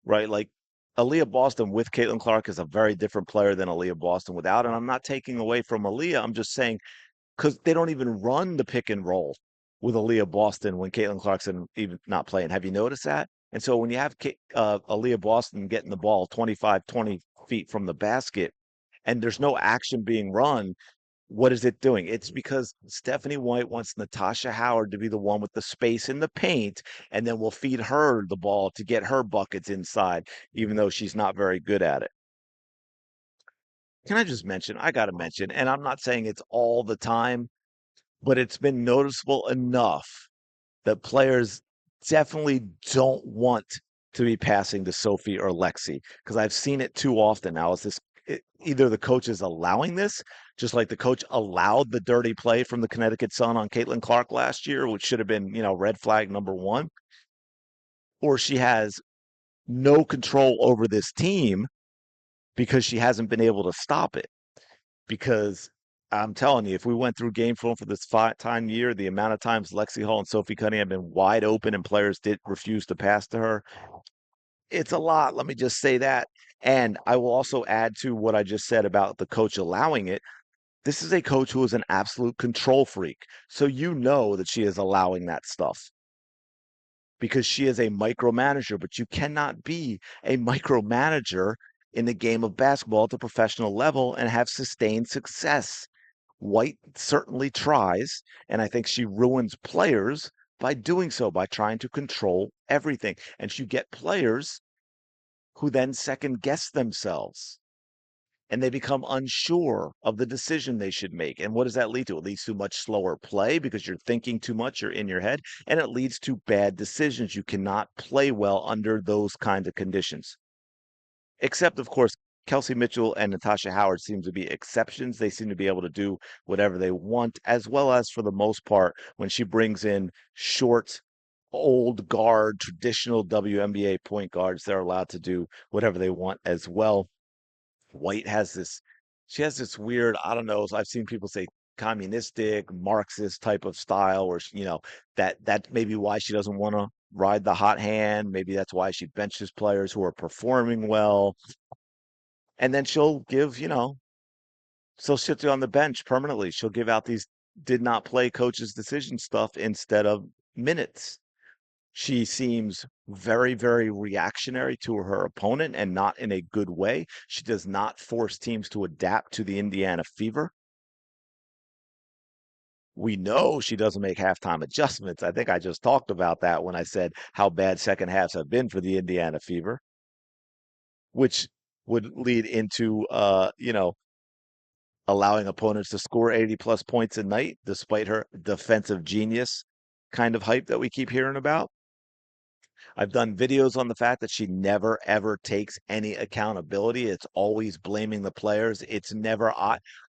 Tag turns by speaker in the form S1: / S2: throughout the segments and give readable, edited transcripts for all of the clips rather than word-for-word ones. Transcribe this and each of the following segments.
S1: right? Like Aaliyah Boston with Caitlin Clark is a very different player than Aaliyah Boston without. And I'm not taking away from Aaliyah. I'm just saying because they don't even run the pick and roll with Aaliyah Boston when Caitlin Clarkson even not playing. Have you noticed that? And so when you have Aaliyah Boston getting the ball 25, 20 feet from the basket and there's no action being run, what is it doing? It's because Stephanie White wants Natasha Howard to be the one with the space in the paint, and then we'll feed her the ball to get her buckets inside, even though she's not very good at it. Can I just mention? I got to mention, and I'm not saying it's all the time, but it's been noticeable enough that players definitely don't want to be passing to Sophie or Lexi because I've seen it too often now. Either the coach is allowing this, just like the coach allowed the dirty play from the Connecticut Sun on Caitlin Clark last year, which should have been, red flag number one, or she has no control over this team because she hasn't been able to stop it. Because I'm telling you, if we went through game film for this time year, the amount of times Lexi Hall and Sophie Cunningham have been wide open and players did refuse to pass to her, it's a lot. Let me just say that. And I will also add to what I just said about the coach allowing it. This is a coach who is an absolute control freak. So you know that she is allowing that stuff because she is a micromanager, but you cannot be a micromanager in the game of basketball at the professional level and have sustained success. White certainly tries, and I think she ruins players by doing so, by trying to control everything. And you get players who then second guess themselves and they become unsure of the decision they should make. And what does that lead to? It leads to much slower play because you're thinking too much, you're in your head, and it leads to bad decisions. You cannot play well under those kinds of conditions. Except, of course, Kelsey Mitchell and Natasha Howard seem to be exceptions. They seem to be able to do whatever they want, as well as for the most part, when she brings in short, old guard, traditional WNBA point guards, they're allowed to do whatever they want as well. White has this, she has this weird, I don't know, I've seen people say communistic, Marxist type of style, where that may be why she doesn't want to ride the hot hand. Maybe that's why she benches players who are performing well. And then she'll sit you on the bench permanently. She'll give out these did not play coaches' decision stuff instead of minutes. She seems very, very reactionary to her opponent and not in a good way. She does not force teams to adapt to the Indiana Fever. We know she doesn't make halftime adjustments. I think I just talked about that when I said how bad second halves have been for the Indiana Fever, which would lead into allowing opponents to score 80 plus points a night despite her defensive genius kind of hype that we keep hearing about. I've done videos on the fact that she never ever takes any accountability. It's always blaming the players. It's never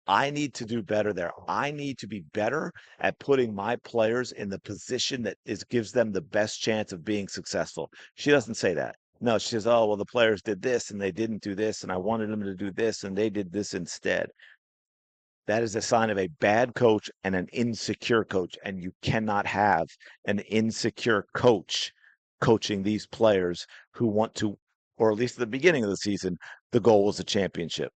S1: I need to do better there. I need to be better at putting my players in the position that is gives them the best chance of being successful. She doesn't say that. No, she says, "Oh, well, the players did this and they didn't do this, and I wanted them to do this and they did this instead." That is a sign of a bad coach and an insecure coach. And you cannot have an insecure coach coaching these players who want to, or at least at the beginning of the season, the goal was a championship.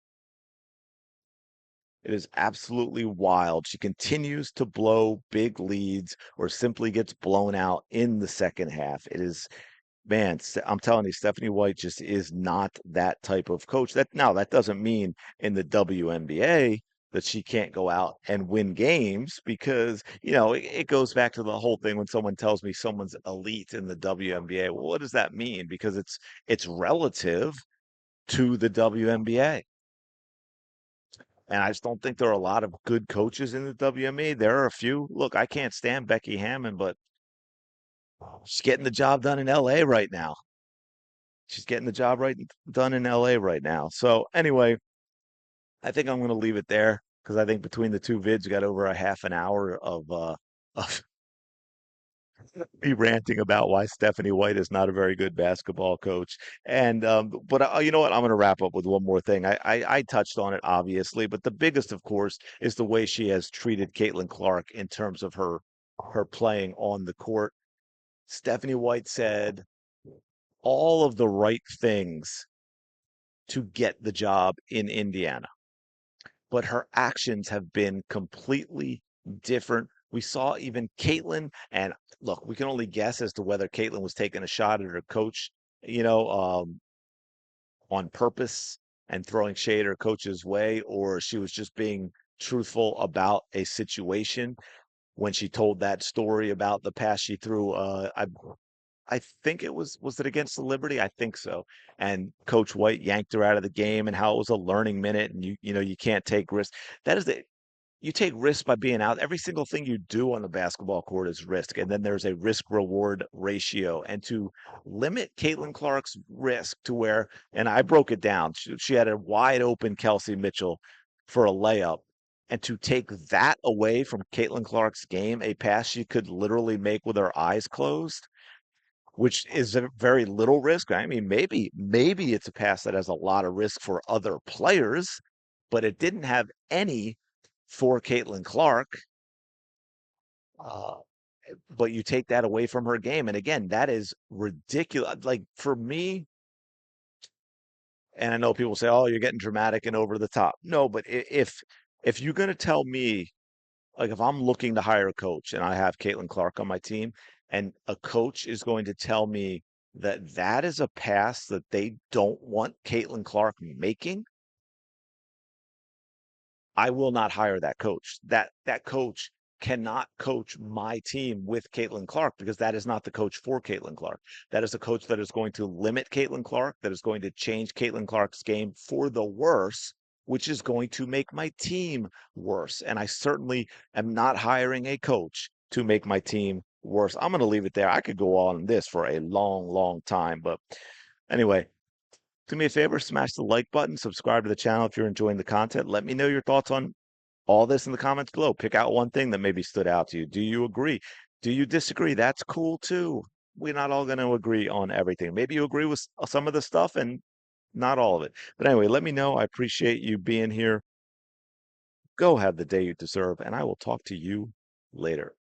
S1: It is absolutely wild. She continues to blow big leads or simply gets blown out in the second half. It is, man, I'm telling you, Stephanie White just is not that type of coach. That doesn't mean in the WNBA that she can't go out and win games because, it goes back to the whole thing when someone tells me someone's elite in the WNBA. Well, what does that mean? Because it's relative to the WNBA. And I just don't think there are a lot of good coaches in the WNBA. There are a few. Look, I can't stand Becky Hammon, but she's getting the job done in LA right now. She's getting the job done in LA right now. So anyway, I think I'm going to leave it there because I think between the two vids, we got over a half an hour of me ranting about why Stephanie White is not a very good basketball coach. And but you know what? I'm going to wrap up with one more thing. I touched on it obviously, but the biggest, of course, is the way she has treated Caitlin Clark in terms of her playing on the court. Stephanie White said all of the right things to get the job in Indiana, but her actions have been completely different. We saw even Caitlin, and look, we can only guess as to whether Caitlin was taking a shot at her coach, you know, on purpose and throwing shade her coach's way, or she was just being truthful about a situation when she told that story about the pass she threw. I think was it against the Liberty? I think so. And Coach White yanked her out of the game and how it was a learning minute and you can't take risks. That is the you take risks by being out. Every single thing you do on the basketball court is risk. And then there's a risk reward ratio. And to limit Caitlin Clark's risk to where, and I broke it down, she had a wide open Kelsey Mitchell for a layup. And to take that away from Caitlin Clark's game, a pass she could literally make with her eyes closed, which is a very little risk. I mean, maybe it's a pass that has a lot of risk for other players, but it didn't have any for Caitlin Clark. Uh, but you take that away from her game, and again, that is ridiculous. Like for me, and I know people say, "Oh, you're getting dramatic and over the top." No, but if you're going to tell me, like if I'm looking to hire a coach and I have Caitlin Clark on my team, and a coach is going to tell me that that is a pass that they don't want Caitlin Clark making, I will not hire that coach. That coach cannot coach my team with Caitlin Clark because that is not the coach for Caitlin Clark. That is a coach that is going to limit Caitlin Clark, that is going to change Caitlin Clark's game for the worse, which is going to make my team worse. And I certainly am not hiring a coach to make my team worse. I'm going to leave it there. I could go on this for a long, long time, but anyway, do me a favor, smash the like button, subscribe to the channel if you're enjoying the content. Let me know your thoughts on all this in the comments below. Pick out one thing that maybe stood out to you. Do you agree? Do you disagree? That's cool too. We're not all going to agree on everything. Maybe you agree with some of the stuff and not all of it. But anyway, let me know. I appreciate you being here. Go have the day you deserve, and I will talk to you later.